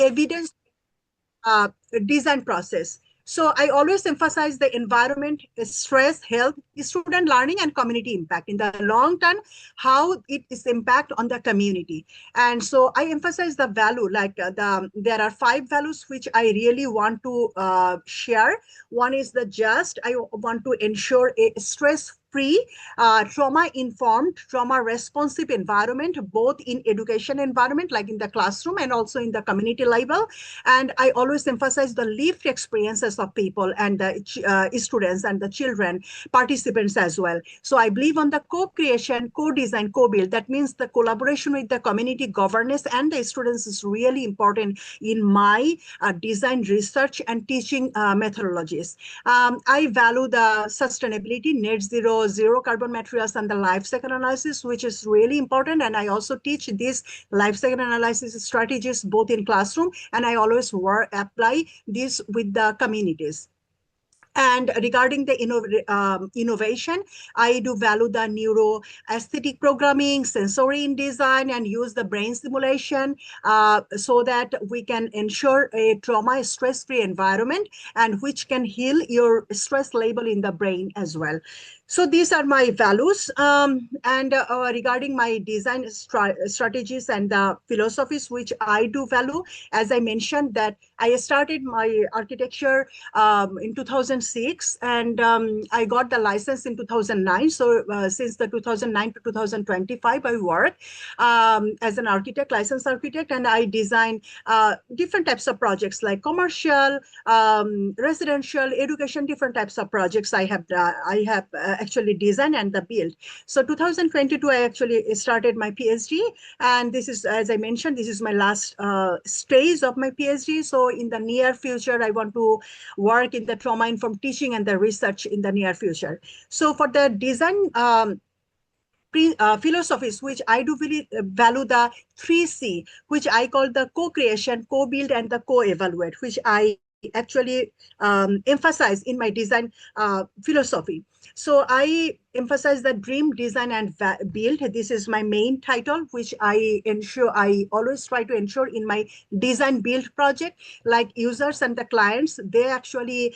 evidence uh, design process. So I always emphasize the environment, stress, health, student learning, and community impact. In the long term, how it is impact on the community. And so I emphasize the value, like there are 5 values which I really want to share. One is the just. I want to ensure a stress-free, trauma-informed, trauma-responsive environment, both in education environment, like in the classroom, and also in the community level. And I always emphasize the lived experiences of people and the students and the children, participants as well. So I believe on the co-creation, co-design, co-build. That means the collaboration with the community governance and the students is really important in my design research and teaching methodologies. I value the sustainability, net zero, zero carbon materials, and the life cycle analysis, which is really important. And I also teach these life cycle analysis strategies both in classroom, and I always apply this with the communities. And regarding the innovation, I do value the neuro aesthetic programming, sensory in design, and use the brain simulation so that we can ensure a trauma stress-free environment and which can heal your stress level in the brain as well. So these are my values. And regarding my design strategies and the philosophies, which I do value, as I mentioned, that I started my architecture in 2006, and I got the license in 2009. So since the 2009 to 2025, I work as an architect, licensed architect, and I design different types of projects like commercial, residential, education, different types of projects I have actually designed and the build. So 2022, I actually started my PhD, and this is, as I mentioned, this is my last stage of my PhD. So in the near future, I want to work in the trauma-informed teaching and the research in the near future. So for the design philosophies, which I do really value the 3C, which I call the co-creation, co-build, and the co-evaluate, which I actually emphasize in my design philosophy. So I emphasize the dream, design, and build. This is my main title, which I always try to ensure in my design build project. Like users and the clients, they actually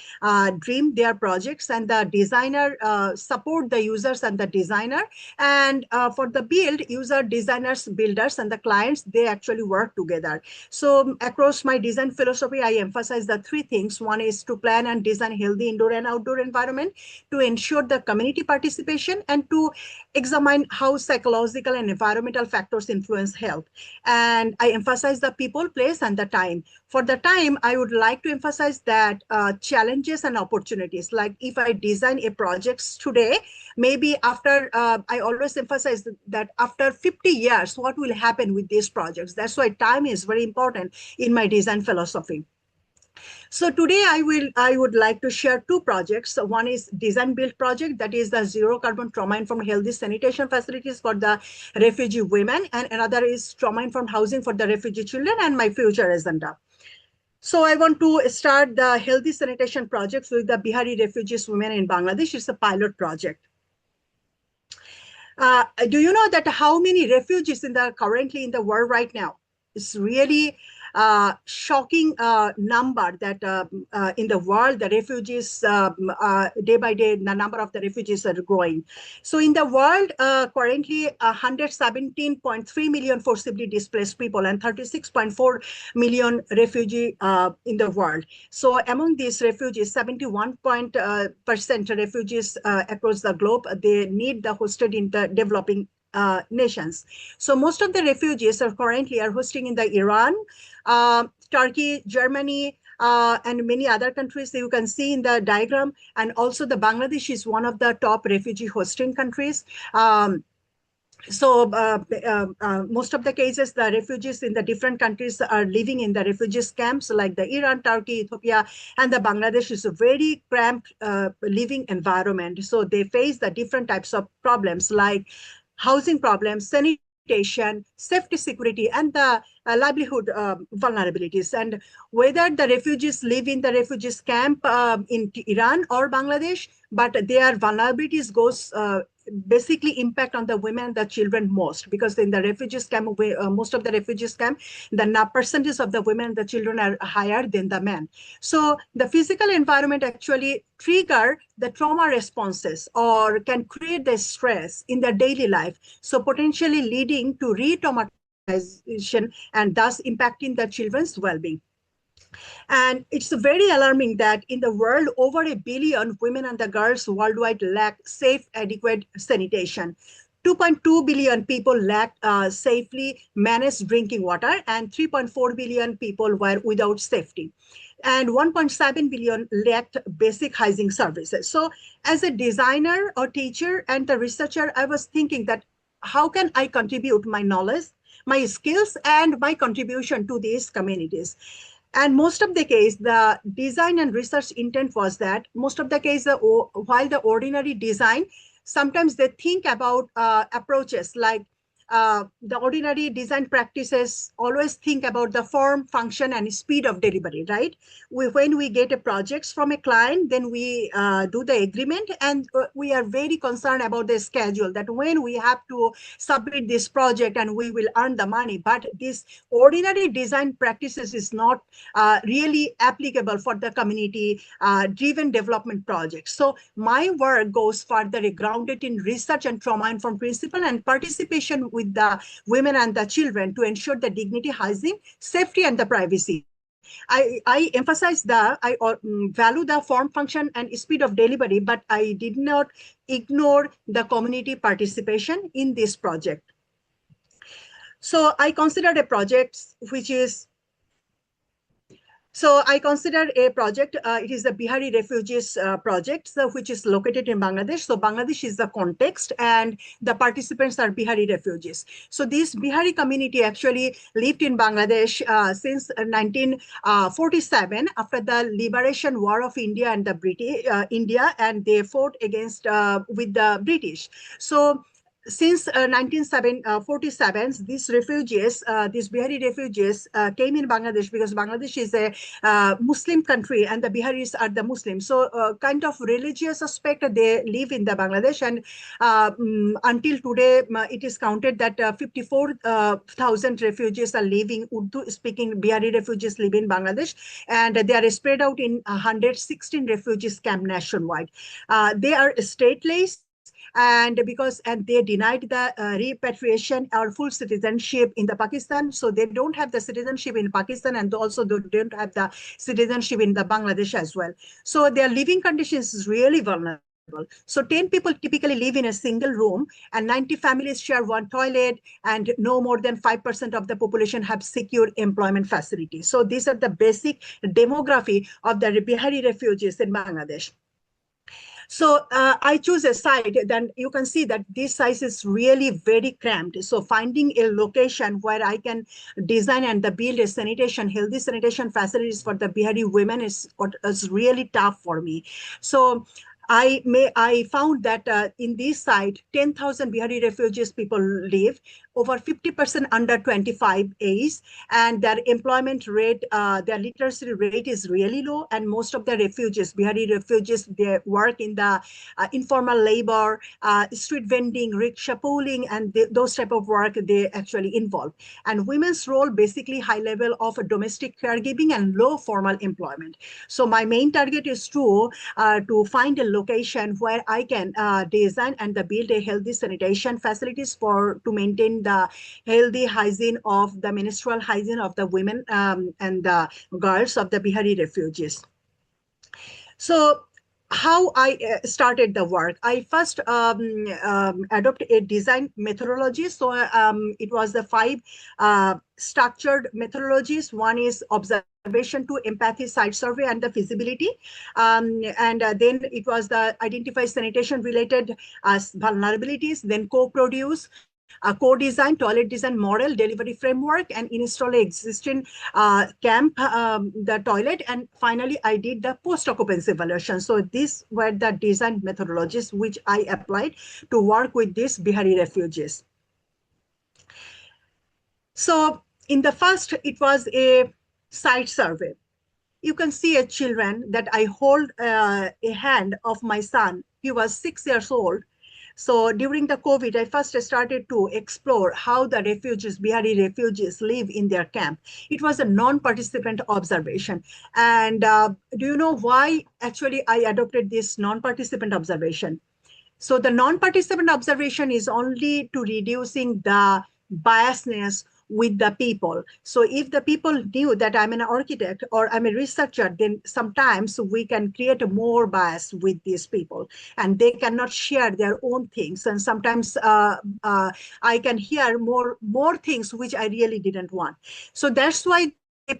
dream their projects, and the designer support the users and the designer. And for the build, user, designers, builders, and the clients, they actually work together. So across my design philosophy, I emphasize the 3 things. One is to plan and design healthy indoor and outdoor environment, to ensure the community participation, and to examine how psychological and environmental factors influence health. And I emphasize the people, place, and the time. For the time, I would like to emphasize that challenges and opportunities. Like if I design a project today, maybe after, I always emphasize that after 50 years, what will happen with these projects? That's why time is very important in my design philosophy. So today I would like to share 2 projects. So one is design build project, that is the zero carbon trauma informed healthy sanitation facilities for the refugee women, and another is trauma informed housing for the refugee children, and my future agenda. So I want to start the healthy sanitation projects with the Bihari refugees women in Bangladesh. It's a pilot project. Do you know that how many refugees currently in the world right now? It's really shocking number that in the world, the refugees, day by day, the number of the refugees are growing. So in the world, currently 117.3 million forcibly displaced people and 36.4 million refugee in the world. So among these refugees, 71% refugees across the globe, they need the hosted in the developing nations. So most of the refugees are currently hosting in the Iran, Turkey, Germany, and many other countries you can see in the diagram. And also the Bangladesh is one of the top refugee hosting countries. Most of the cases, the refugees in the different countries are living in the refugees camps, like the Iran, Turkey, Ethiopia, and the Bangladesh is a very cramped living environment. So they face the different types of problems like housing problems, sanitation, safety, security, and the livelihood vulnerabilities. And whether the refugees live in the refugees camp in Iran or Bangladesh, but their vulnerabilities goes basically impact on the women and the children most, because in the refugees camp, most of the refugees camp, the percentage of the women and the children are higher than the men. So the physical environment actually trigger the trauma responses or can create the stress in their daily life, so potentially leading to re-traumatization and thus impacting the children's well-being. And it's very alarming that in the world, over a billion women and the girls worldwide lack safe, adequate sanitation. 2.2 billion people lack safely managed drinking water, and 3.4 billion people were without safety. And 1.7 billion lacked basic hygiene services. So, as a designer or teacher and the researcher, I was thinking that how can I contribute my knowledge, my skills, and my contribution to these communities? And most of the case, the design and research intent was that most of the case, while the ordinary design, sometimes they think about approaches like the ordinary design practices always think about the form, function, and speed of delivery, right? When we get a projects from a client, then we do the agreement, and we are very concerned about the schedule, that when we have to submit this project and we will earn the money. But this ordinary design practices is not really applicable for the community driven development projects. So my work goes further, grounded in research and trauma-informed principle and participation with the women and the children to ensure the dignity, hygiene, safety, and the privacy. I emphasize I value the form, function, and speed of delivery, but I did not ignore the community participation in this project. So I considered a project which is So I consider a project, it is the Bihari Refugees project, which is located in Bangladesh. So Bangladesh is the context and the participants are Bihari refugees. So this Bihari community actually lived in Bangladesh since 1947 after the liberation war of India and the British, and they fought against with the British. So since 1947, these refugees, these Bihari refugees came in Bangladesh because Bangladesh is a Muslim country and the Biharis are the Muslims. So kind of religious aspect, they live in the Bangladesh. And until today, it is counted that 54,000 refugees are living, Urdu-speaking Bihari refugees live in Bangladesh. And they are spread out in 116 refugees camp nationwide. They are stateless, and they denied the repatriation or full citizenship in the Pakistan, so they don't have the citizenship in Pakistan, and also they don't have the citizenship in the Bangladesh as well. So their living conditions is really vulnerable. So 10 people typically live in a single room, and 90 families share one toilet, and no more than 5% of the population have secure employment facilities. So these are the basic demography of the Bihari refugees in Bangladesh. So I choose a site, then you can see that this size is really very cramped. So finding a location where I can design and build a healthy sanitation facilities for the Bihari women is really tough for me. So I found that in this site, 10,000 Bihari refugees people live, over 50% under 25 age, and their employment rate, their literacy rate is really low, and most of the refugees, Bihari refugees, they work in the informal labor, street vending, rickshaw pulling, and those type of work they actually involve. And women's role, basically high level of domestic caregiving and low formal employment. So my main target is to find a location where I can design and build a healthy sanitation facilities to maintain the healthy hygiene of the menstrual hygiene of the women and the girls of the Bihari refugees. So how I started the work, I first adopted a design methodology. So it was the 5 structured methodologies. One is observation to empathy, site survey, and the feasibility. And then it was the identify sanitation related vulnerabilities, then co-produce, co-design, toilet design model, delivery framework, and install existing camp, the toilet. And finally, I did the post-occupancy evaluation. So these were the design methodologies which I applied to work with these Bihari refugees. So in the first, it was a site survey. You can see a children that I hold a hand of my son. He was 6 years old. So during the COVID, I first started to explore how the refugees, Bihari refugees, live in their camp. It was a non-participant observation. And do you know why actually I adopted this non-participant observation? So the non-participant observation is only to reducing the biasness with the people. So if the people knew that I'm an architect or I'm a researcher, then sometimes we can create a more bias with these people, and they cannot share their own things. And sometimes I can hear more things which I really didn't want. So that's why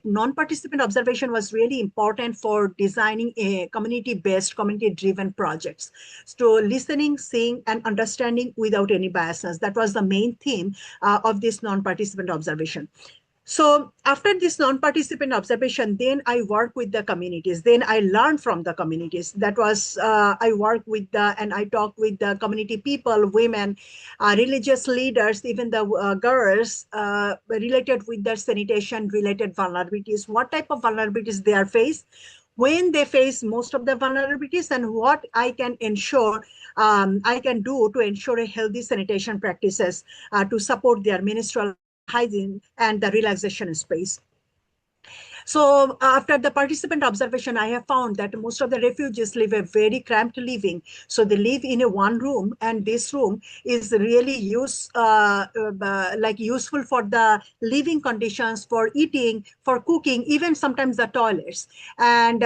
non-participant observation was really important for designing a community-based, community-driven projects. So listening, seeing, and understanding without any biases. That was the main theme of this non-participant observation. So after this non-participant observation, then I work with the communities. Then I learn from the communities. That was, I work with and I talk with the community people, women, religious leaders, even the girls related with their sanitation related vulnerabilities, what type of vulnerabilities they are faced, when they face most of the vulnerabilities, and what I can ensure, I can do to ensure a healthy sanitation practices to support their menstrual hygiene and the relaxation space. So after the participant observation, I have found that most of the refugees live a very cramped living. So they live in a one room, and this room is really like useful for the living conditions, for eating, for cooking, even sometimes the toilets. And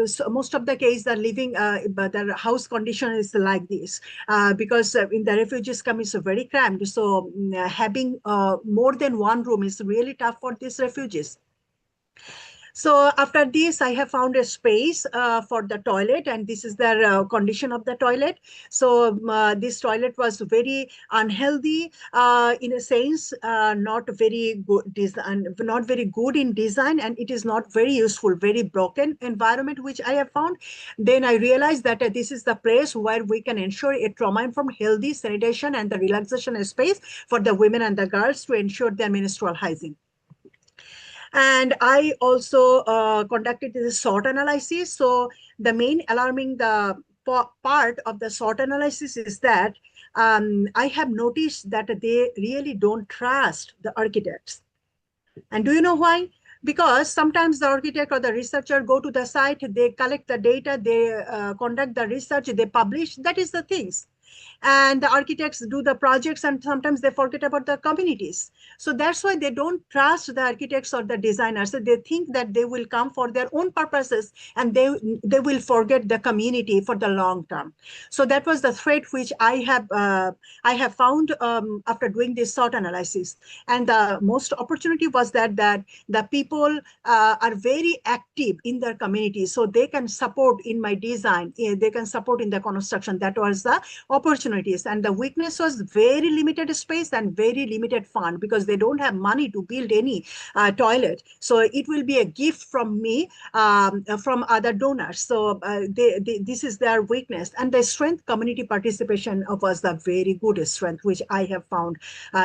so most of the case, the living, the house condition is like this because in the refugees camp is very cramped. So having more than one room is really tough for these refugees. So after this, I have found a space for the toilet, and this is the condition of the toilet. So this toilet was very unhealthy in a sense, not very good design, not very good in design, and it is not very useful, very broken environment, which I have found. Then I realized that this is the place where we can ensure a trauma-informed healthy sanitation and the relaxation space for the women and the girls to ensure their menstrual hygiene. And I also conducted this SWOT analysis. So the main alarming the part of the SWOT analysis is that I have noticed that they really don't trust the architects. And do you know why? Because sometimes the architect or the researcher go to the site, they collect the data, they conduct the research, they publish. That is the things. And the architects do the projects, and sometimes they forget about the communities. So that's why they don't trust the architects or the designers. So they think that they will come for their own purposes, and they will forget the community for the long term. So that was the threat which I have found after doing this SWOT analysis. And the most opportunity was that the people are very active in their community, so they can support in my design, they can support in the construction. That was the opportunities. And the weakness was very limited space and very limited fund, because they don't have money to build any toilet. So it will be a gift from me, from other donors. So this is their weakness. And the strength, community participation was the very good strength, which I have found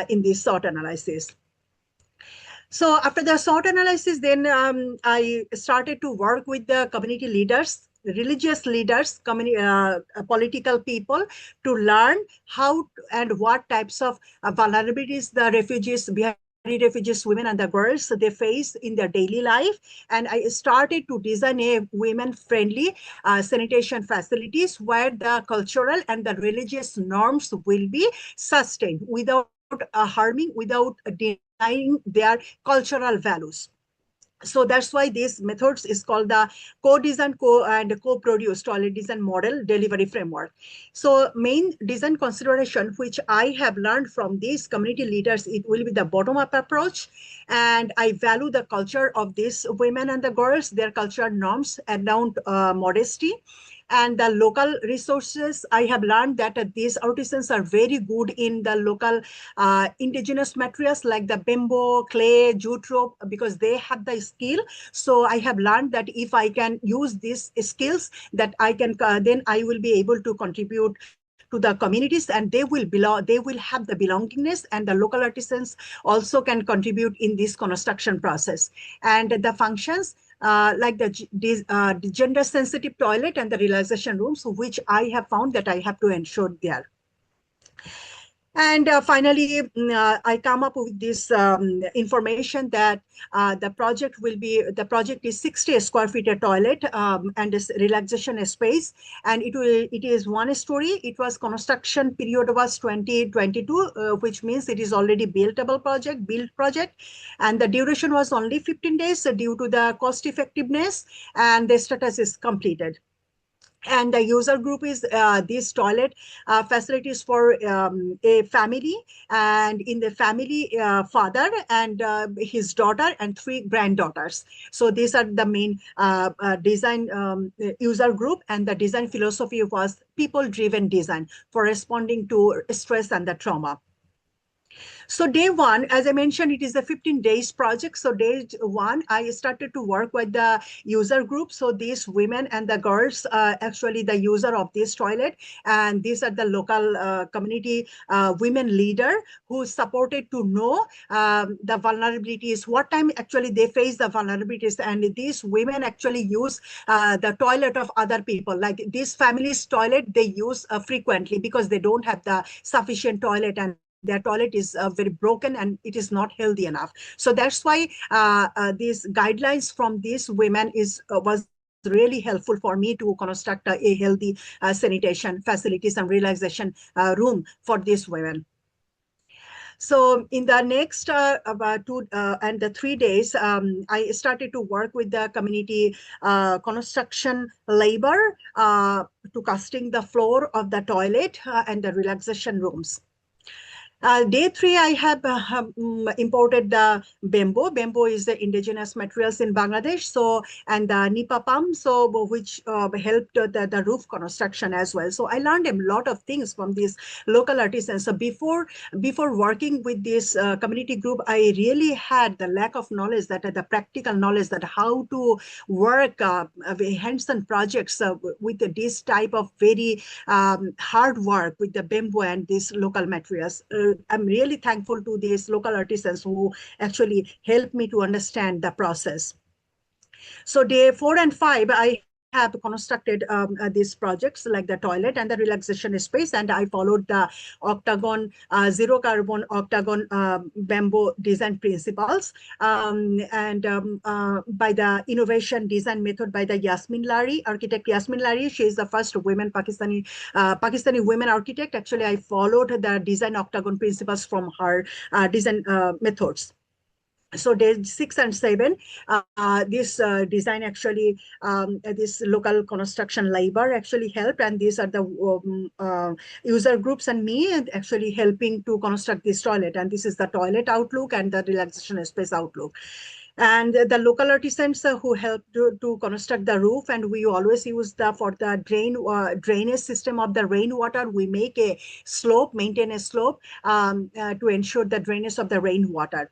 in this SWOT analysis. So after the SWOT analysis, then I started to work with the community leaders, religious leaders, political people, to learn how and what types of vulnerabilities the refugees, Bihari refugees, women and the girls, they face in their daily life. And I started to design a women-friendly sanitation facilities where the cultural and the religious norms will be sustained without harming, without denying their cultural values. So that's why these methods is called the co-design and co-produced toilet design model delivery framework. So main design consideration which I have learned from these community leaders, it will be the bottom-up approach. And I value the culture of these women and the girls, their cultural norms around modesty. And the local resources, I have learned that these artisans are very good in the local indigenous materials like the bamboo, clay, jute rope, because they have the skill. So I have learned that if I can use these skills, that I can then I will be able to contribute to the communities, and they will belong, they will have the belongingness, and the local artisans also can contribute in this construction process. And the functions like the gender sensitive toilet and the relaxation rooms, which I have found that I have to ensure there. And finally, I come up with this information that the project is 60 square feet a toilet and this relaxation space, and it is one story. It was construction period was 2022, which means it is already built project, and the duration was only 15 days due to the cost effectiveness, and the status is completed. And the user group is these toilet facilities for a family, and in the family, father and his daughter and three granddaughters. So these are the main design user group, and the design philosophy was people driven design for responding to stress and the trauma. So day one, as I mentioned, it is a 15 days project. So day one, I started to work with the user group. So these women and the girls, actually the user of this toilet, and these are the local community women leader who supported to know the vulnerabilities, what time actually they face the vulnerabilities. And these women actually use the toilet of other people. Like this family's toilet, they use frequently because they don't have the sufficient toilet, and their toilet is very broken and it is not healthy enough. So that's why these guidelines from these women was really helpful for me to construct a healthy sanitation facilities and relaxation room for these women. So in the next about 2 and 3 days, I started to work with the community construction labor to casting the floor of the toilet and the relaxation rooms. Day three, I have imported the bamboo. Bamboo is the indigenous materials in Bangladesh. So, and the nipa palm, so which helped the roof construction as well. So I learned a lot of things from these local artisans. So before working with this community group, I really had the lack of knowledge, that the practical knowledge, that how to work hands-on projects with this type of very hard work with the bamboo and these local materials. I'm really thankful to these local artisans who actually helped me to understand the process. So day 4 and 5, I have constructed these projects like the toilet and the relaxation space, and I followed the octagon, zero carbon octagon bamboo design principles, and by the innovation design method by the Yasmin Lari, architect Yasmin Lari. She is the first women Pakistani women architect. Actually, I followed the design octagon principles from her design methods. So day 6 and 7, this design actually, this local construction labor actually helped, and these are the user groups and me actually helping to construct this toilet. And this is the toilet outlook and the relaxation space outlook. And the local artisans who helped to construct the roof, and we always use for the drainage system of the rainwater. We make a slope, maintain a slope to ensure the drainage of the rainwater.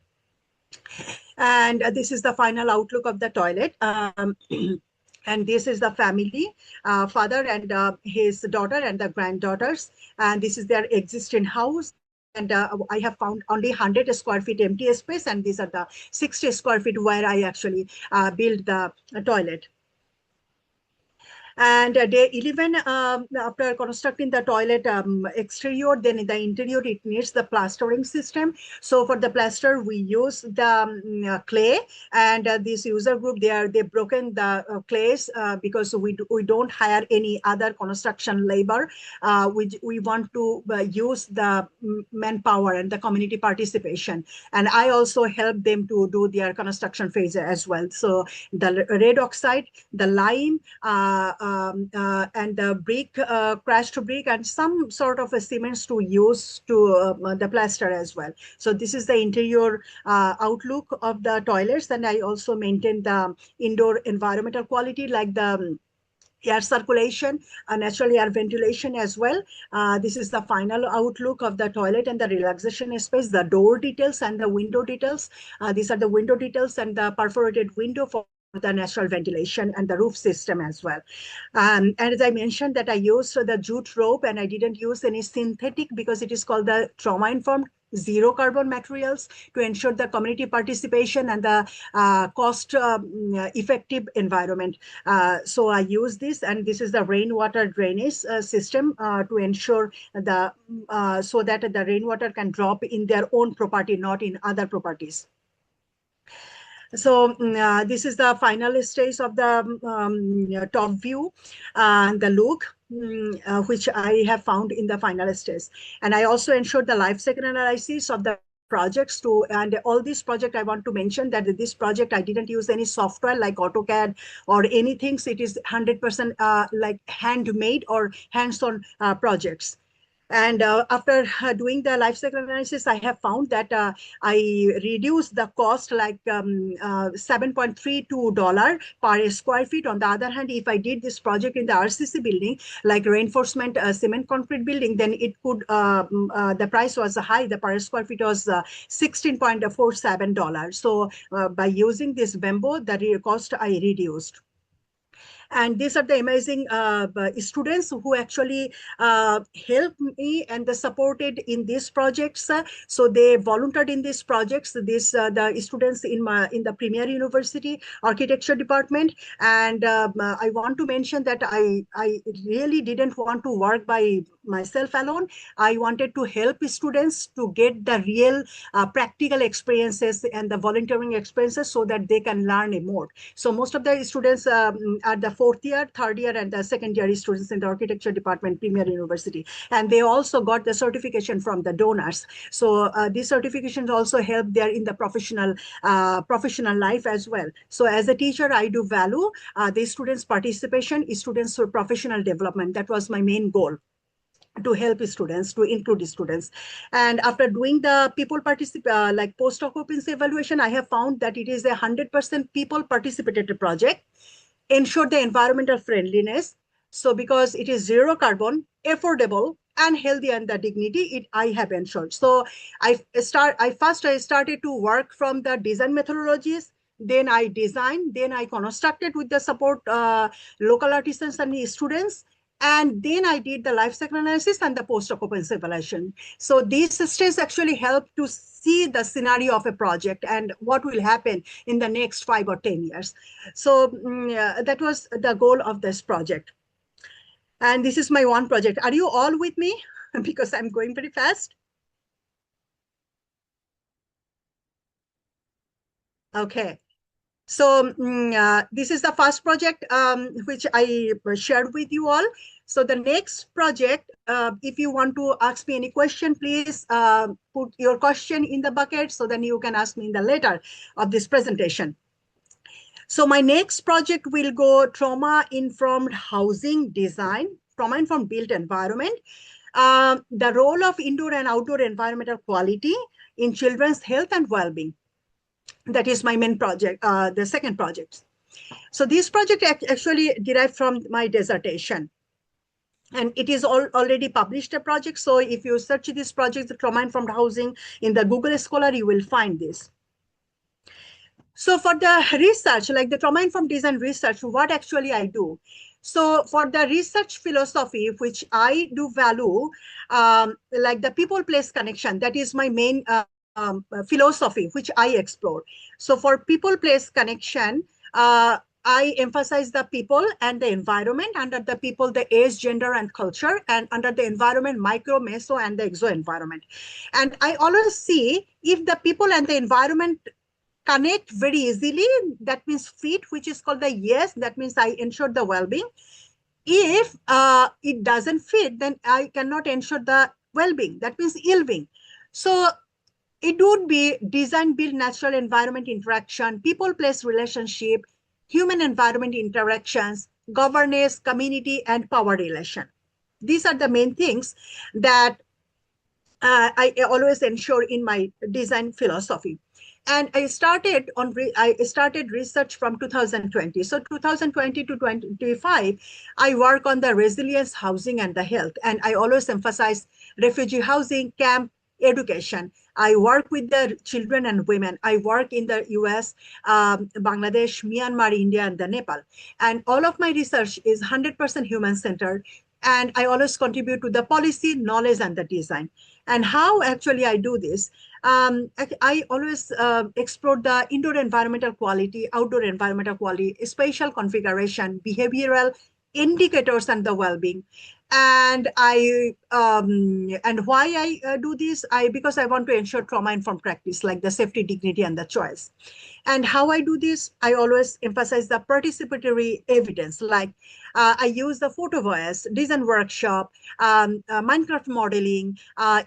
And this is the final outlook of the toilet. And this is the family, father and his daughter and the granddaughters. And this is their existing house. And I have found only 100 square feet empty space. And these are the 60 square feet where I actually built the toilet. And day 11, after constructing the toilet exterior, then in the interior, it needs the plastering system. So for the plaster, we use the clay, and this user group, they've broken the clays because we don't hire any other construction labor. We want to use the manpower and the community participation. And I also help them to do their construction phase as well. So the red oxide, the lime, and the brick, crushed brick, and some sort of a cements to use to the plaster as well. So this is the interior outlook of the toilets. And I also maintain the indoor environmental quality, like the air circulation, natural air ventilation as well. This is the final outlook of the toilet and the relaxation space, the door details and the window details. These are the window details and the perforated window for the natural ventilation and the roof system as well. And as I mentioned that I used the jute rope, and I didn't use any synthetic because it is called the trauma-informed zero carbon materials to ensure the community participation and the cost effective environment. So I use this, and this is the rainwater drainage system to ensure the so that the rainwater can drop in their own property, not in other properties. So this is the final stage of the top view and the look, which I have found in the final stage. And I also ensured the life cycle analysis of the projects too. And all these project, I want to mention that this project, I didn't use any software like AutoCAD or anything. So it is 100% like handmade or hands-on projects. And after doing the life cycle analysis, I have found that I reduced the cost like $7.32 per square feet. On the other hand, if I did this project in the RCC building, like reinforcement cement concrete building, then it could, the price was high. The per square feet was $16.47. So by using this bamboo, the cost I reduced. And these are the amazing students who actually helped me and they supported in these projects. So they volunteered in these projects. The students in the Premier University Architecture Department. And I want to mention that I really didn't want to work by myself alone. I wanted to help students to get the real practical experiences and the volunteering experiences so that they can learn more. So most of the students are the fourth year, third year, and the second year students in the architecture department, Premier University. And they also got the certification from the donors. So these certifications also help there in the professional life as well. So as a teacher, I do value the students' participation, students' professional development. That was my main goal, to help students, to include students. And after doing the people like post occupancy evaluation, I have found that it is 100% people participated project, ensure the environmental friendliness. So because it is zero carbon, affordable, and healthy, and the dignity, I have ensured. So I started to work from the design methodologies. Then I designed, then I constructed with the support local artisans and students. And then I did the life cycle analysis and the post-occupancy evaluation. So these steps actually help to see the scenario of a project and what will happen in the next 5 or 10 years. So that was the goal of this project. And this is my one project. Are you all with me? Because I'm going very fast. Okay. So this is the first project which I shared with you all. So the next project, if you want to ask me any question, please put your question in the bucket, so then you can ask me in the later of this presentation. So my next project will go trauma-informed housing design, trauma-informed built environment, the role of indoor and outdoor environmental quality in children's health and well-being. That is my main project, the second project. So this project actually derived from my dissertation. And it is already published a project. So if you search this project, the trauma-informed housing, in the Google Scholar, you will find this. So for the research, like the trauma-informed design research, what actually I do? So for the research philosophy, which I do value, like the people-place connection, that is my main philosophy, which I explore. So for people-place connection, I emphasize the people and the environment. Under the people, the age, gender, and culture. And under the environment, micro, meso, and the exo environment. And I always see if the people and the environment connect very easily, that means fit, which is called the yes, that means I ensure the well-being. If it doesn't fit, then I cannot ensure the well-being, that means ill-being. So it would be design, build, natural environment interaction, people-place relationship, human environment interactions, governance, community, and power relation. These are the main things that I always ensure in my design philosophy. And I started research from 2020. So 2020 to 2025, I work on the resilience, housing, and the health. And I always emphasize refugee housing, camp, education. I work with the children and women. I work in the US, Bangladesh, Myanmar, India, and the Nepal. And all of my research is 100% human-centered, And I always contribute to the policy, knowledge, and the design. And how actually I do this? I always explore the indoor environmental quality, outdoor environmental quality, spatial configuration, behavioral indicators, and the well-being. And why I do this? Because I want to ensure trauma-informed practice, like the safety, dignity, and the choice. And how I do this, I always emphasize the participatory evidence, like I use the photo voice, design workshop, Minecraft modeling,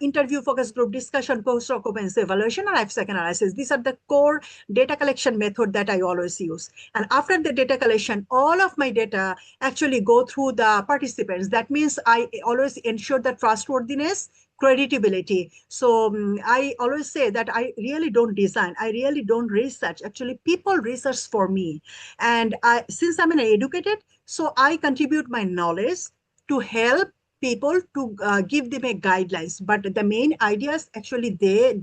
interview focus group discussion, post-occupancy evaluation, and life cycle analysis. These are the core data collection method that I always use. And after the data collection, all of my data actually go through the participants. That means I always ensure the trustworthiness, creditability. So I always say that I really don't design, I really don't research. Actually, people research for me. And since I'm an educated, so I contribute my knowledge to help people, to give them a guidelines. But the main ideas actually they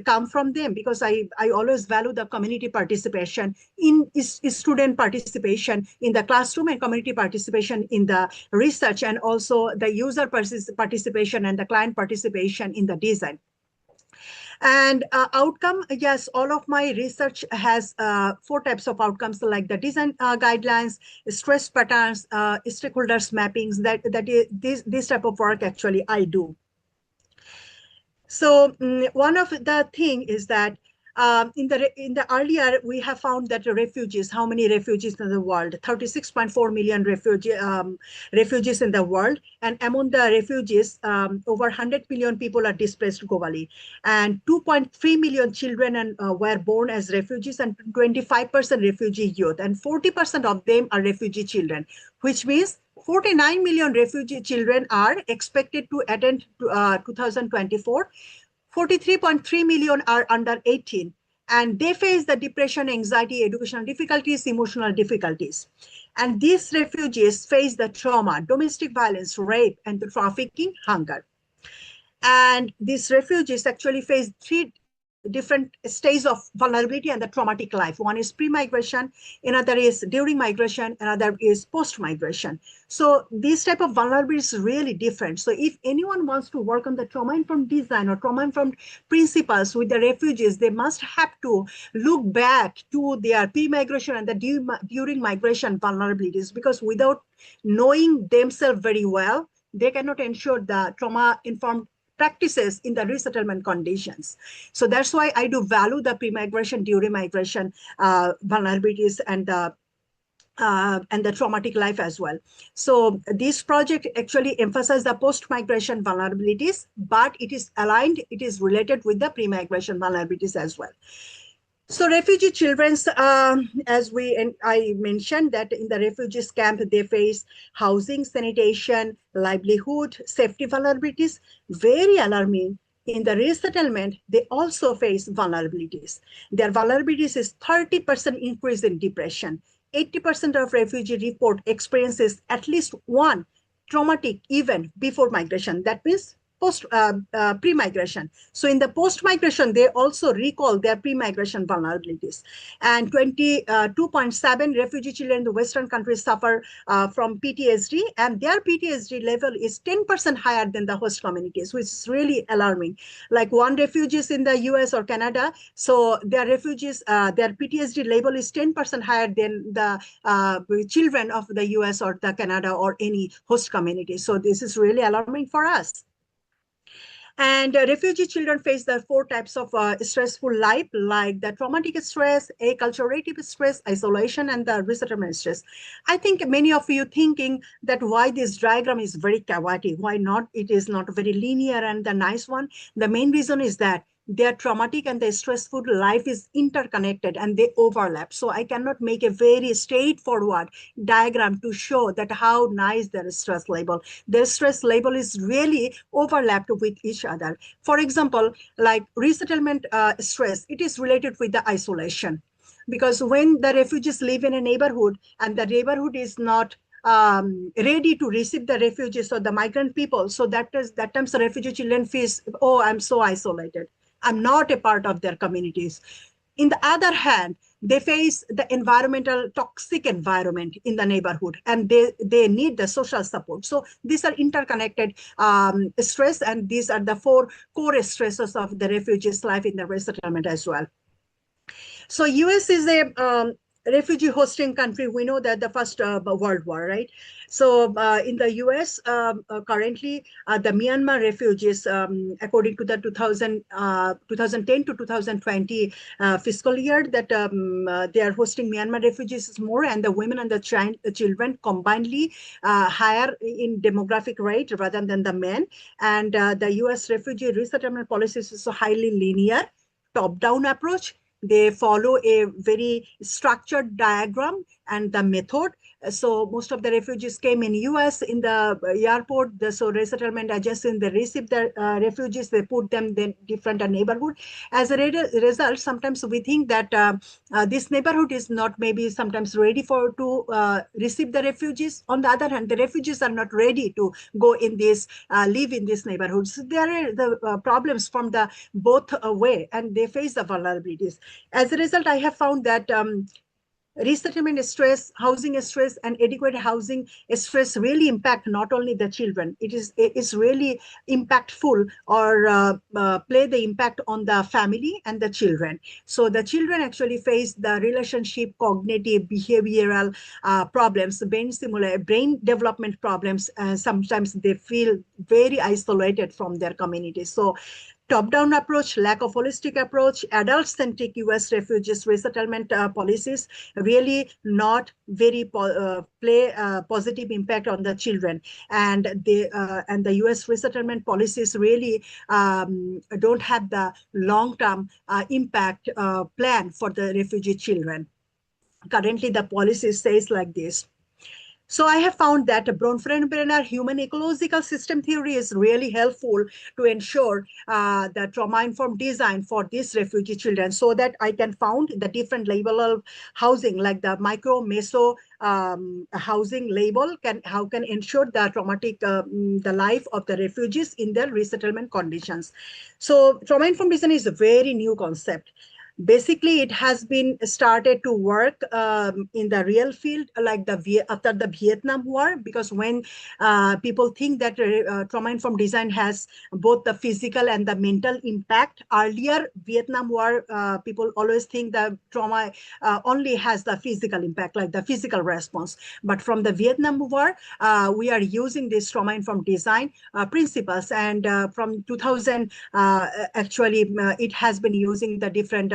come from them, because I always value the community participation in student participation in the classroom, and community participation in the research, and also the user participation and the client participation in the design. And outcome, yes, all of my research has four types of outcomes, like the design guidelines, stress patterns, stakeholders mappings. This type of work actually I do. So one of the thing is that in the earlier, we have found that refugees, how many refugees in the world? 36.4 million refugees in the world. And among the refugees, over 100 million people are displaced globally. And 2.3 million children were born as refugees, and 25% refugee youth. And 40% of them are refugee children, which means 49 million refugee children are expected to attend 2024. 43.3 million are under 18, and they face the depression, anxiety, educational difficulties, emotional difficulties. And these refugees face the trauma, domestic violence, rape, and the trafficking, hunger. And these refugees actually face three different stages of vulnerability and the traumatic life. One is pre-migration, another is during migration, another is post-migration. So this type of vulnerability is really different. So if anyone wants to work on the trauma-informed design or trauma-informed principles with the refugees, they must have to look back to their pre-migration and the during migration vulnerabilities, because without knowing themselves very well, they cannot ensure the trauma-informed practices in the resettlement conditions. So that's why I do value the pre-migration, during migration vulnerabilities, and the traumatic life as well. So this project actually emphasizes the post-migration vulnerabilities, but it is aligned, it is related with the pre-migration vulnerabilities as well. So refugee children, as I mentioned, that in the refugees camp, they face housing, sanitation, livelihood, safety vulnerabilities, very alarming. In the resettlement, they also face vulnerabilities. Their vulnerabilities is 30% increase in depression. 80% of refugee report experiences at least one traumatic event before migration. That means pre-migration. So in the post-migration, they also recall their pre-migration vulnerabilities. And 22.7 refugee children in the Western countries suffer from PTSD, and their PTSD level is 10% higher than the host communities, which is really alarming. Like one refugees in the US or Canada, so their refugees, their PTSD level is 10% higher than the children of the US or the Canada or any host community. So this is really alarming for us. And refugee children face the four types of stressful life, like the traumatic stress, acculturative stress, isolation, and the resettlement stress. I think many of you thinking that why this diagram is very chaotic, why not it is not very linear and the nice one. The main reason is that their traumatic and the stressful life is interconnected and they overlap. So I cannot make a very straightforward diagram to show that how nice their stress level. Their stress level is really overlapped with each other. For example, like resettlement stress, it is related with the isolation. Because when the refugees live in a neighborhood and the neighborhood is not ready to receive the refugees or the migrant people, so that times the refugee children feels, oh, I'm so isolated. I'm not a part of their communities. In the other hand, they face the environmental toxic environment in the neighborhood, and they need the social support. So these are interconnected stress, and these are the four core stresses of the refugees' life in the resettlement as well. So US is a refugee hosting country. We know that the first World War, right? So in the US, currently, the Myanmar refugees, according to the 2010 to 2020 fiscal year, that they are hosting Myanmar refugees is more, and the women and the children combinedly higher in demographic rate rather than the men. And the US refugee resettlement policies is a highly linear, top-down approach. They follow a very structured diagram and the method. So most of the refugees came in US in the airport. So resettlement agencies, they receive the refugees, they put them in different neighborhood. As a result, sometimes we think that this neighborhood is not maybe sometimes ready to receive the refugees. On the other hand, the refugees are not ready to go in this, live in this neighborhood. So there are the problems from the both way, and they face the vulnerabilities. As a result, I have found that resettlement stress, housing stress, and adequate housing stress really impact not only the children. It's really impactful, or play the impact on the family and the children. So the children actually face the relationship, cognitive, behavioral problems, brain development problems. Sometimes they feel very isolated from their community. So top-down approach, lack of holistic approach, adult-centric U.S. refugees resettlement policies really not very play a positive impact on the children, and the U.S. resettlement policies really don't have the long-term impact plan for the refugee children. Currently, the policy says like this. So I have found that Bronfenbrenner human ecological system theory is really helpful to ensure the trauma-informed design for these refugee children, so that I can found the different level of housing, like the micro, meso housing label, how can ensure the traumatic, the life of the refugees in their resettlement conditions. So trauma-informed design is a very new concept. Basically, it has been started to work in the real field, like after the Vietnam War, because when people think that trauma-informed design has both the physical and the mental impact. Earlier, Vietnam War, people always think that trauma only has the physical impact, like the physical response. But from the Vietnam War, we are using this trauma-informed design principles, and from 2000, actually, it has been using the different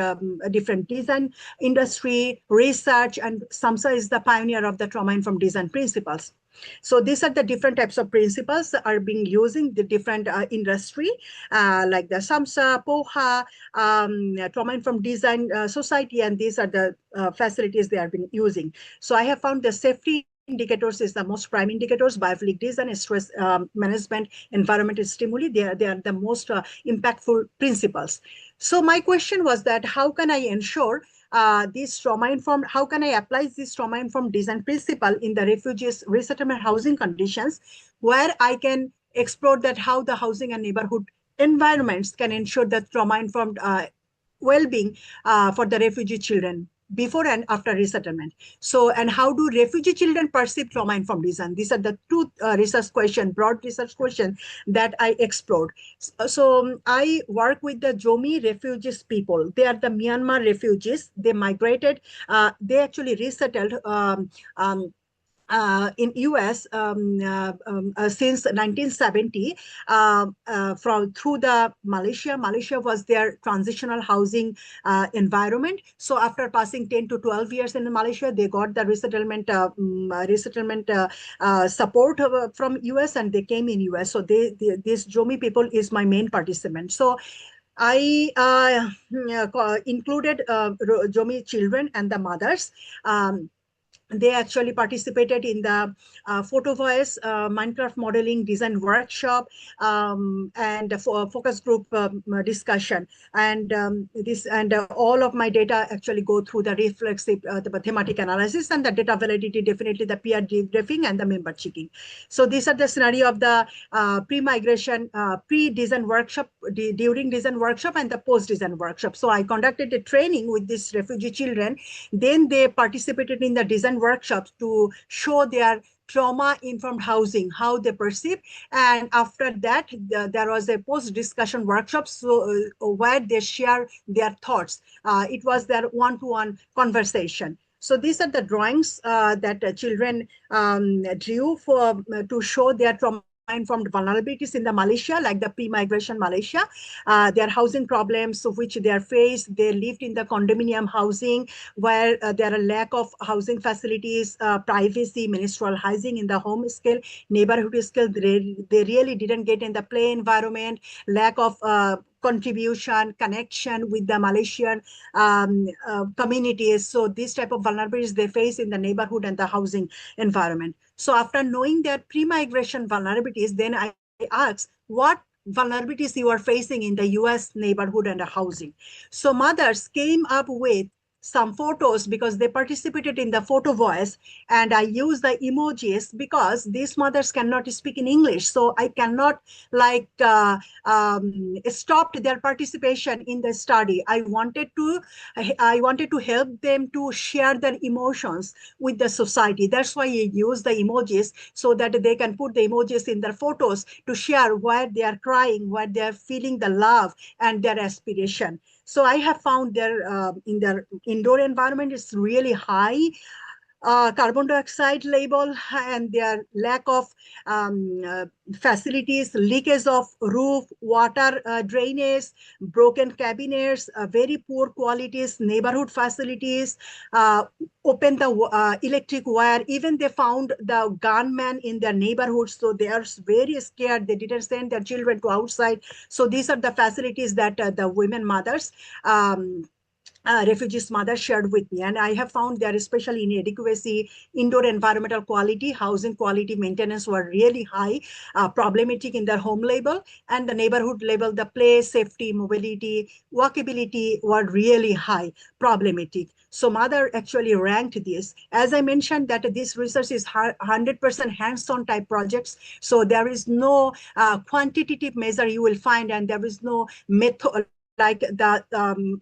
design industry research, and SAMHSA is the pioneer of the trauma-informed design principles. So these are the different types of principles are being using the different industry, like the SAMHSA, POHA, trauma-informed design society, and these are the facilities they are being using. So I have found the safety indicators is the most prime indicators: biophilic design, stress management, environmental stimuli. They are the most impactful principles. So my question was that how can I ensure this trauma-informed, how can I apply this trauma-informed design principle in the refugees resettlement housing conditions, where I can explore that how the housing and neighborhood environments can ensure that trauma-informed well-being for the refugee children before and after resettlement. So, and how do refugee children perceive trauma-informed design? These are the two research questions, broad research questions that I explored. So I work with the Zomi refugees people. They are the Myanmar refugees. They migrated, they actually resettled in US since 1970 through the Malaysia. Malaysia was their transitional housing environment. So after passing 10 to 12 years in Malaysia, they got the resettlement support from US, and they came in US. So this Zomi people is my main participant. So I included Zomi children and the mothers. they actually participated in the photo voice Minecraft modeling design workshop, and for focus group discussion. And this and all of my data actually go through the reflexive the thematic analysis and the data validity, definitely the peer debriefing and the member checking. So these are the scenario of the pre-migration pre-design workshop, during design workshop, and the post-design workshop. So I conducted a training with these refugee children. Then they participated in the design workshops to show their trauma-informed housing, how they perceive. And after that, there was a post-discussion workshop, so where they share their thoughts. It was their one-to-one conversation. So these are the drawings that children drew for to show their trauma-informed vulnerabilities in the Malaysia, like the pre-migration Malaysia, their housing problems which they are faced. They lived in the condominium housing where there are lack of housing facilities, privacy, menstrual hygiene in the home scale, neighborhood scale. They really didn't get in the play environment, lack of contribution, connection with the Malaysian communities. So these type of vulnerabilities they face in the neighborhood and the housing environment. So after knowing their pre-migration vulnerabilities, then I asked what vulnerabilities you are facing in the US neighborhood and the housing. So mothers came up with some photos because they participated in the photo voice, and I use the emojis because these mothers cannot speak in English, so I cannot like stopped their participation in the study. I wanted to help them to share their emotions with the society. That's why I use the emojis, so that they can put the emojis in their photos to share where they are crying, where they are feeling the love and their aspiration. So I have found their in their indoor environment is really high carbon dioxide level, and their lack of facilities, leakage of roof, water drainage, broken cabinets, very poor qualities, neighborhood facilities, open the electric wire. Even they found the gunman in their neighborhood, so they are very scared. They didn't send their children to outside. So these are the facilities that the women mothers refugees mother shared with me. And I have found there, especially inadequacy, indoor environmental quality, housing quality maintenance were really high, problematic in their home level, and the neighborhood level, the place, safety, mobility, walkability were really high, problematic. So mother actually ranked this. As I mentioned that this research is 100% hands-on type projects. So there is no quantitative measure you will find, and there is no method like the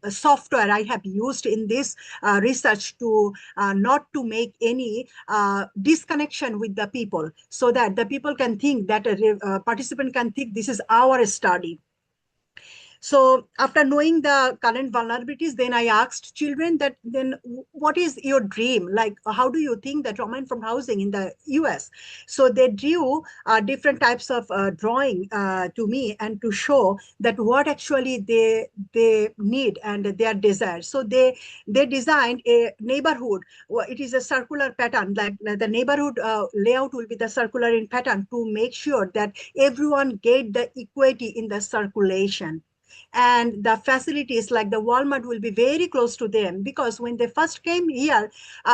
software I have used in this research to not to make any disconnection with the people, so that the people can think that a participant can think this is our study. So after knowing the current vulnerabilities, then I asked children that then what is your dream? Like, how do you think that trauma-informed housing in the US? So they drew different types of drawing to me and to show that what actually they need and their desire. So they designed a neighborhood. It is a circular pattern, like the neighborhood layout will be the circular in pattern to make sure that everyone get the equity in the circulation. And the facilities like the Walmart will be very close to them, because when they first came here,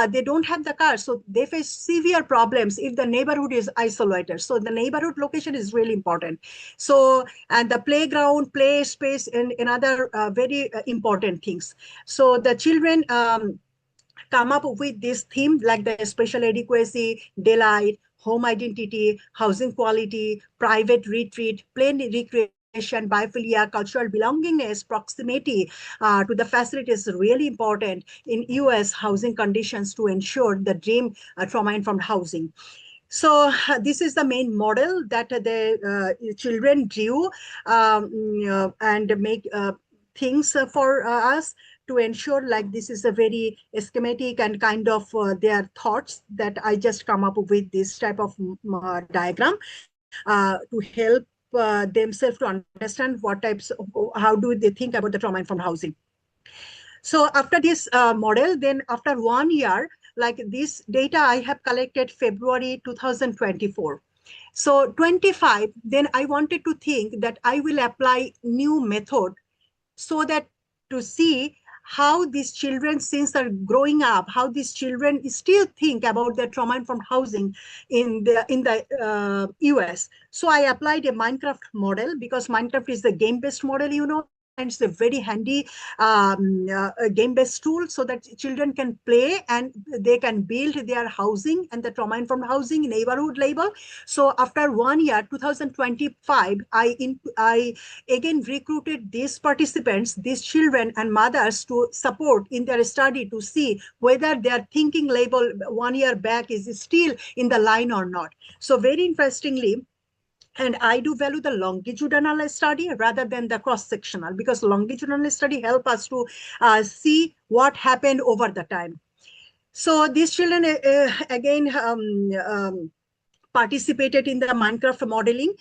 they don't have the car, so they face severe problems if the neighborhood is isolated. So the neighborhood location is really important. So, and the playground, play space, and another very important things. So the children come up with this theme like the special adequacy, delight, home identity, housing quality, private retreat, plain recreation, biophilia, cultural belongingness, proximity to the facility is really important in US housing conditions to ensure the dream trauma-informed housing. So this is the main model that the children drew and make things for us to ensure like this is a very schematic and kind of their thoughts that I just come up with this type of diagram to help themselves to understand what types of, how do they think about the trauma-informed housing. So after this model, then after 1 year, like this data I have collected February 2024. So 25, then I wanted to think that I will apply new method so that to see how these children, since they're growing up, how these children still think about their trauma-informed housing in the US. So I applied a Minecraft model because Minecraft is the game-based model, and it's a very handy game-based tool so that children can play and they can build their housing and the trauma-informed housing neighborhood label. So after 1 year, 2025, I again recruited these participants, these children and mothers to support in their study to see whether their thinking label 1 year back is still in the line or not. So very interestingly, and I do value the longitudinal study rather than the cross-sectional, because longitudinal study help us to see what happened over the time. So these children, again, participated in the Minecraft modeling.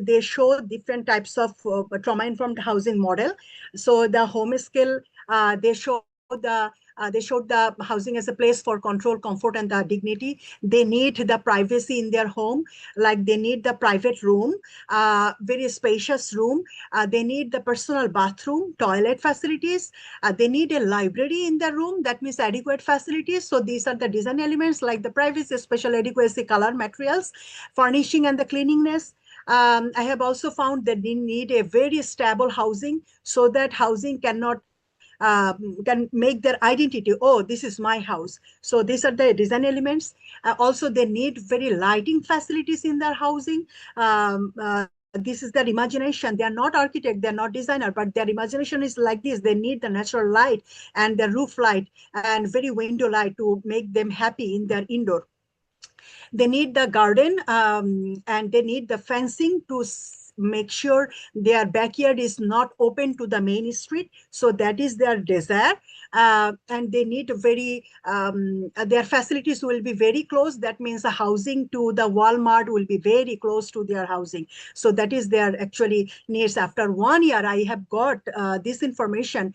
They show different types of trauma-informed housing model. So the home scale, they showed the housing as a place for control, comfort, and the dignity. They need the privacy in their home, like they need the private room, very spacious room. They need the personal bathroom, toilet facilities. They need a library in the room. That means adequate facilities. So these are the design elements like the privacy, special adequacy, color, materials, furnishing, and the cleanliness. I have also found that they need a very stable housing so that housing can make their identity. Oh, this is my house. So these are the design elements. Also, they need very lighting facilities in their housing. This is their imagination. They are not architect, they are not designer, but their imagination is like this. They need the natural light and the roof light and very window light to make them happy in their indoor. They need the garden, and they need the fencing to make sure their backyard is not open to the main street. So that is their desire. And they need their facilities will be very close. That means the housing to the Walmart will be very close to their housing. So that is their actually needs. After 1 year, I have got this information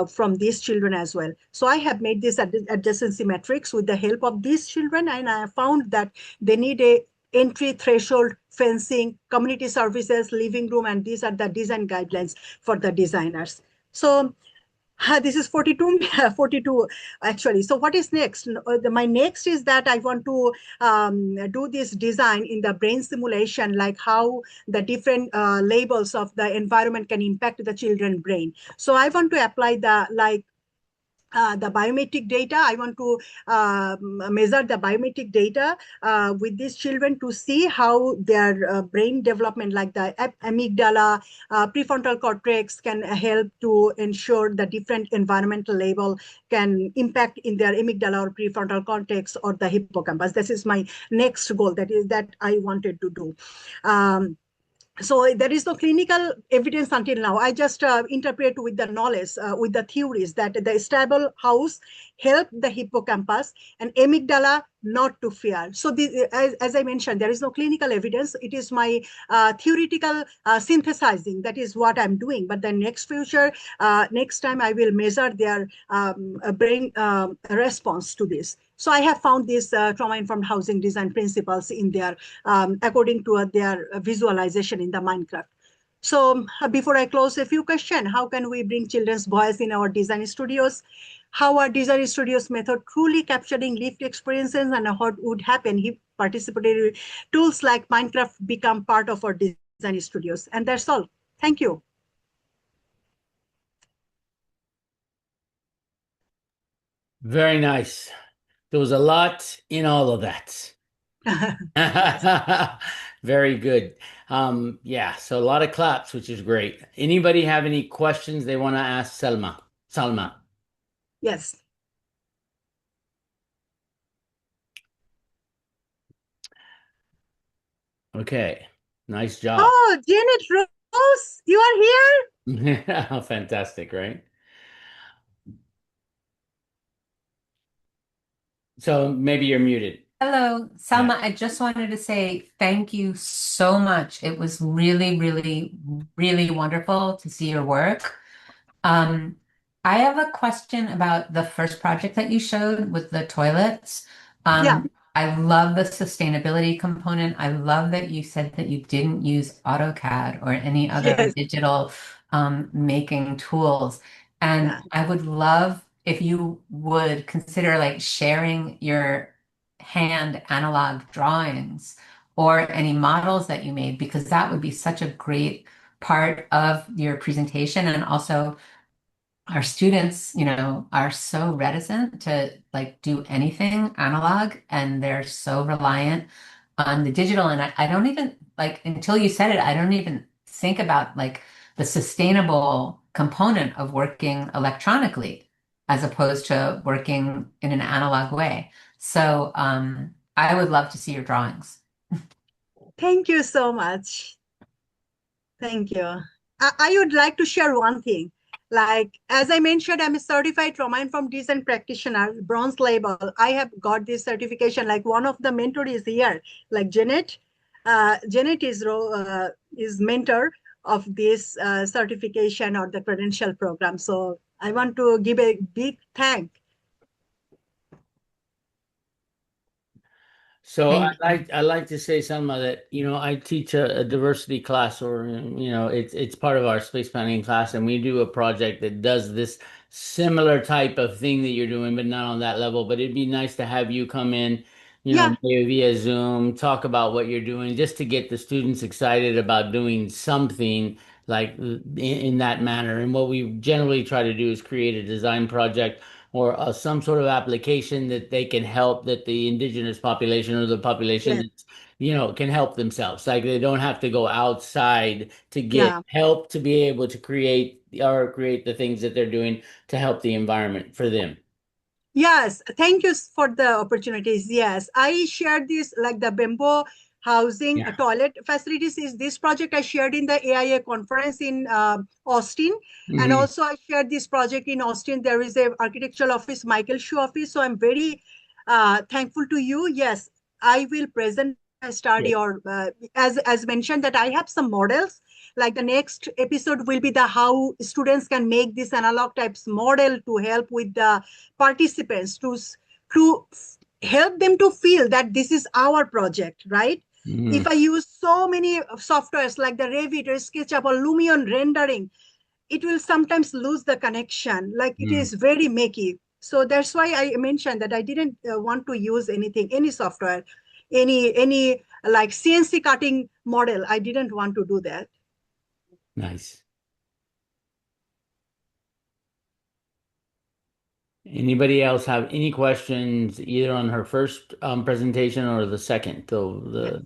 from these children as well. So I have made this adjacency matrix with the help of these children, and I found that they need a entry threshold, fencing, community services, living room, and these are the design guidelines for the designers. So this is 42, 42 actually. So what is next? My next is that I want to do this design in the brain simulation, like how the different labels of the environment can impact the children's brain. So I want to apply the biometric data. I want to measure the biometric data with these children to see how their brain development, like the amygdala, prefrontal cortex, can help to ensure the different environmental label can impact in their amygdala or prefrontal cortex or the hippocampus. This is my next goal. That I wanted to do. So there is no clinical evidence until now. I just interpret with the knowledge, with the theories that the stable house help the hippocampus and amygdala not to fear. So as I mentioned, there is no clinical evidence. It is my theoretical synthesizing. That is what I'm doing. But the next time I will measure their brain response to this. So I have found these trauma-informed housing design principles in their, according to their visualization in the Minecraft. So before I close, a few questions. How can we bring children's voice in our design studios? How are design studios method truly capturing lived experiences, and what would happen if participatory tools like Minecraft become part of our design studios? And that's all. Thank you. Very nice. There was a lot in all of that. Very good. Yeah, so a lot of claps, which is great. Anybody have any questions they want to ask Selma? Salma. Yes. Okay. Nice job. Oh, Janet Rose, you are here? Fantastic, right? So maybe you're muted. Hello, Yeah. Salma. I just wanted to say thank you so much. It was really, really, really wonderful to see your work. Um, I have a question about the first project that you showed with the toilets. Yeah. I love the sustainability component. I love that you said that you didn't use AutoCAD or any other Yes. digital making tools. And Yeah. I would love if you would consider like sharing your hand analog drawings or any models that you made, because that would be such a great part of your presentation. And also our students, are so reticent to like do anything analog, and they're so reliant on the digital. And I don't even like, until you said it, I don't even think about like the sustainable component of working electronically as opposed to working in an analog way. So I would love to see your drawings. Thank you so much. Thank you. I would like to share one thing. Like, as I mentioned, I'm a certified trauma informed design practitioner, bronze label. I have got this certification. Like, one of the mentor is here, like Janet. Janet is mentor of this certification or the credential program. So I want to give a big thank. So Thank you. I like to say, Selma, that I teach a diversity class, or it's part of our space planning class, and we do a project that does this similar type of thing that you're doing, but not on that level. But it'd be nice to have you come in, Yeah, maybe via Zoom, talk about what you're doing, just to get the students excited about doing something like in that manner. And what we generally try to do is create a design project or some sort of application that they can help, that the indigenous population or the population yeah, that's, can help themselves. Like they don't have to go outside to get yeah. help to be able to create the things that they're doing to help the environment for them. Yes, thank you for the opportunities. Yes, I shared this like the bamboo housing Yeah. toilet facilities is this project I shared in the AIA conference in Austin. And Hmm. also I shared this project in Austin. There is a architectural office, Michael Shu office. So I'm very thankful to you. Yes, I will present a study or as mentioned that I have some models. Like the next episode will be the how students can make this analog types model to help with the participants to help them to feel that this is our project, right? Hmm. If I use so many softwares like the Revit or SketchUp or Lumion rendering, it will sometimes lose the connection. Like it Hmm. is very makey. So that's why I mentioned that I didn't want to use anything, any software, any like CNC cutting model. I didn't want to do that. Nice. Anybody else have any questions either on her first presentation or the second? So Yeah.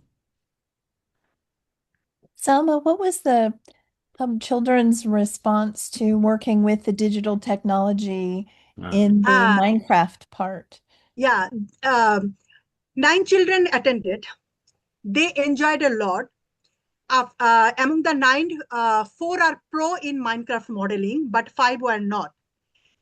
Selma, what was the children's response to working with the digital technology uh, in the Ah, Minecraft part? yeah. Um, 9 children attended. They enjoyed a lot. Among the 9, 4 are pro in Minecraft modeling, but 5 were not.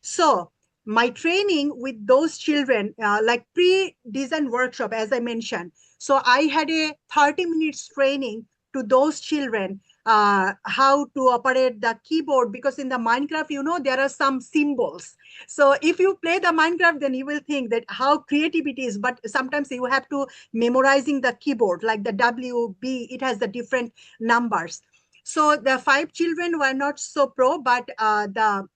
So my training with those children, like pre-design workshop, as I mentioned. So I had a 30 minutes training to those children, how to operate the keyboard, because in the Minecraft, there are some symbols. So if you play the Minecraft, then you will think that how creativity is, but sometimes you have to memorizing the keyboard, like the WB, it has the different numbers. So the 5 children were not so pro, but the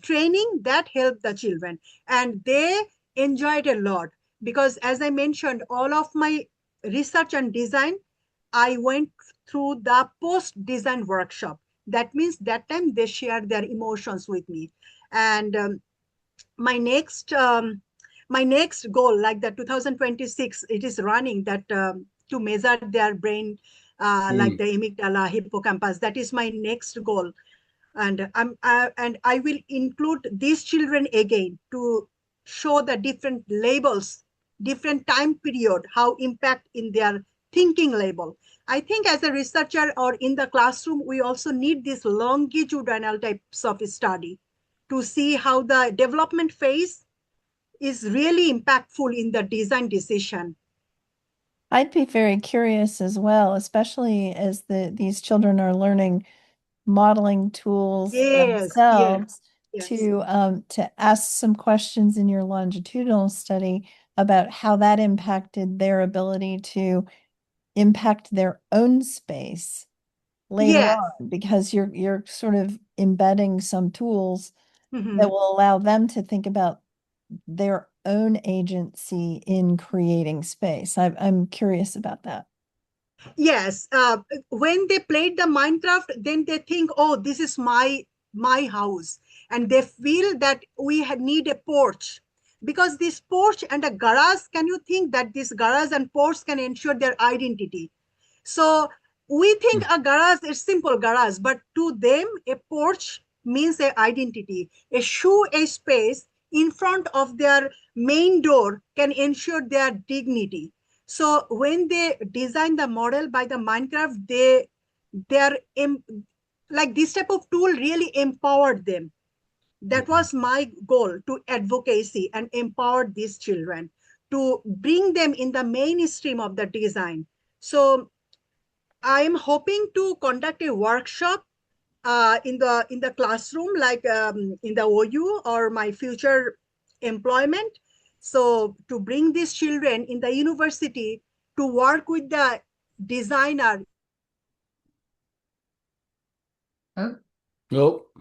training that helped the children, and they enjoyed a lot, because as I mentioned, all of my research and design, I went through the post design workshop. That means that time they shared their emotions with me. And my next goal, like the 2026, it is running that to measure their brain, like mm, the amygdala, hippocampus. That is my next goal. And I will include these children again to show the different labels, different time period, how impact in their thinking label. I think as a researcher or in the classroom, we also need this longitudinal types of study to see how the development phase is really impactful in the design decision. I'd be very curious as well, especially as these children are learning modeling tools Yes, yes, themselves yes. to ask some questions in your longitudinal study about how that impacted their ability to impact their own space later Yes, on, because you're sort of embedding some tools Mhm. that will allow them to think about their own agency in creating space. I'm curious about that. Yes, when they played the Minecraft, then they think, oh, this is my house, and they feel that we need a porch, because this porch and a garage. Can you think that this garage and porch can ensure their identity? So we think a garage is simple garage, but to them, a porch means a identity. A shoe, a space in front of their main door can ensure their dignity. So when they design the model by the Minecraft, they're like this type of tool really empowered them. That was my goal, to advocacy and empower these children, to bring them in the mainstream of the design. So I am hoping to conduct a workshop in the classroom, like in the OU or my future employment. So to bring these children in the university to work with the designer. Oh, Nope,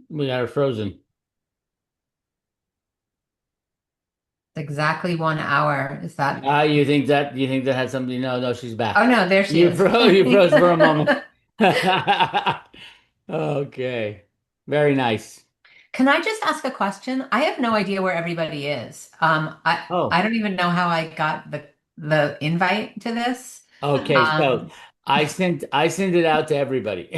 we got her frozen. exactly 1 hour. Is that? You think that had something? No, no, she's Oh back. no, there she is. You froze for a moment. Okay. Very nice. Can I just ask a question? I have no idea where everybody is. I Oh, don't even know how I got the invite to this. okay. So Um, I sent it out to everybody.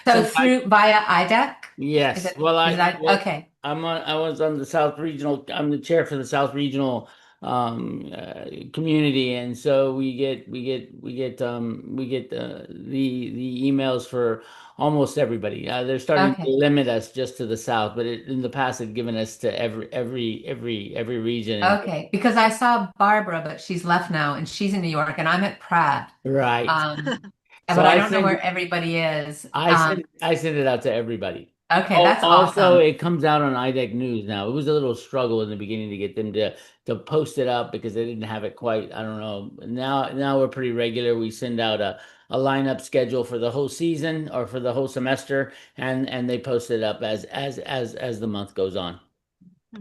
so So through via IDEC, yes. is that okay? I was on the South Regional, I'm the chair for the South Regional community, and so we get the emails for almost everybody. They're starting to Okay. limit us just to the South, but in the past had given us to every region and Okay, because I saw Barbara, but she's left now and she's in New York and I'm at Pratt. right. Um, So but I don't know where everybody is. I send it out to everybody. Okay, Oh, that's also, awesome. it comes out on IDEC News now. It was a little struggle in the beginning to get them to post it up because they didn't have it quite. I don't know. Now we're pretty regular. We send out a lineup schedule for the whole season or for the whole semester, and they post it up as the month goes on.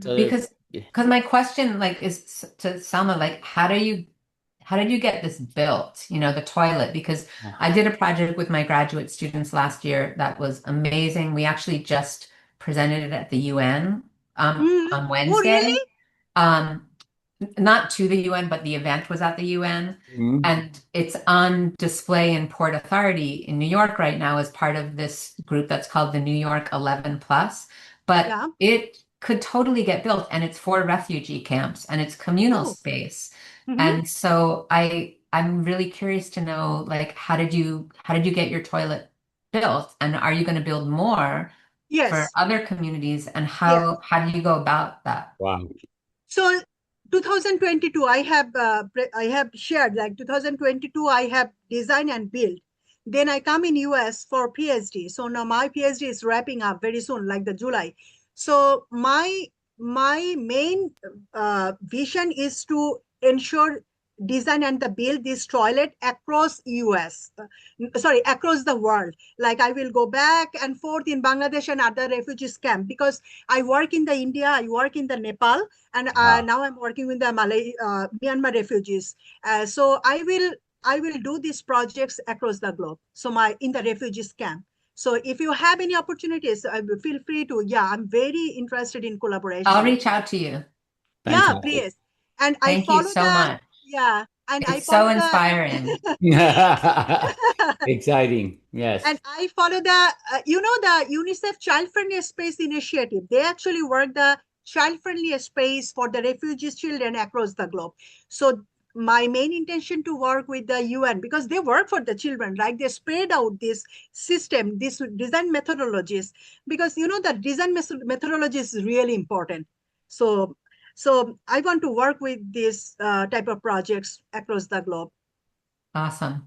So Mhm. there's Because because my question like is to Selma, like how did you get this built? You know, the toilet, because I did a project with my graduate students last year that was amazing. We actually just presented it at the UN Mhm. on Oh, Wednesday. really? Um, not to the UN, but the event was at the UN. Mhm. And it's on display in Port Authority in New York right now as part of this group that's called the New York 11 Plus. But Yeah. it could totally get built and it's for refugee camps and it's communal Oh. space. Mhm. And so I'm really curious to know like how did you get your toilet built? And are you going to build more for Yes. other communities? And Yes. how do you go about that? Wow. So 2022, I have shared, like 2022, I have designed and built. Then I come in US for PhD. So now my PhD is wrapping up very soon, like the July. So my main vision is to ensure design and the build this toilet across US, sorry, across the world. Like I will go back and forth in Bangladesh and other refugees camp, because I work in the India, I work in the Nepal, and Wow. now I'm working with the Myanmar refugees. So I will do these projects across the globe. So my in the refugees camp. So if you have any opportunities, feel free to. Yeah, I'm very interested in I'll collaboration. reach out to you. Yeah, Fantastic. please. And I Thank you follow so much. I It's so follow the inspiring. Exciting. and Yes. I follow the UNICEF Child Friendly Space Initiative. They actually work the child friendly space for the refugees children across the globe. So my main intention to work with the UN, because they work for the children, right? They spread out this system, this design methodologies, because the design methodology is really important. So so I want to work with this type of projects across the globe. Awesome.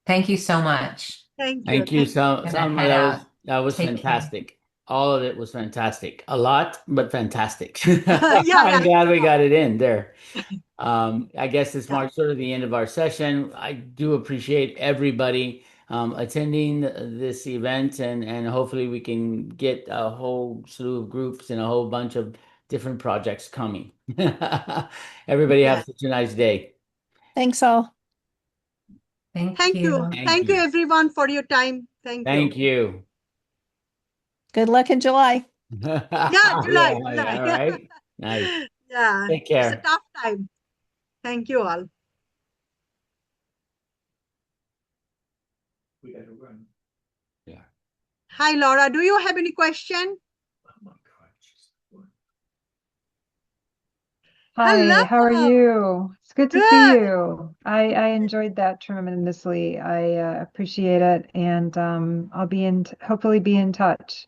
Thank you so much. Thank you. Thank you, Thank you. Gonna Salma. head out. That was Take care. fantastic. All of it was fantastic. A lot, but fantastic. Yeah, I'm yeah, glad we got it in there. I guess this yeah. marks sort of the end of our session. I do appreciate everybody. attending this event, and hopefully we can get a whole slew of groups and a whole bunch of different projects coming. Everybody Yeah. have such a nice day. Thanks all. Thank Thank you. you. Thank Thank you, you. everyone, for your time. Thank you. Thank you. Good luck in July. Yeah, July. Yeah, all right. Nice. Yeah, Take it's a care. tough time. Thank you all. We got to run. Yeah. Hi, Laura. Do you have any question? Oh my God. Hello. Hi, how are you? It's good to see Good. you. I enjoyed that tremendously. I appreciate it, and I'll be in hopefully be in touch.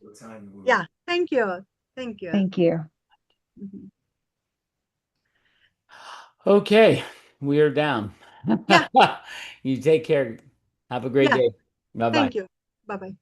Yeah. Thank you. Thank you. Thank you. Mhm. Okay, we are down. Yeah. You take care. Have a great Yeah. day. Bye-bye. Thank you. Bye-bye.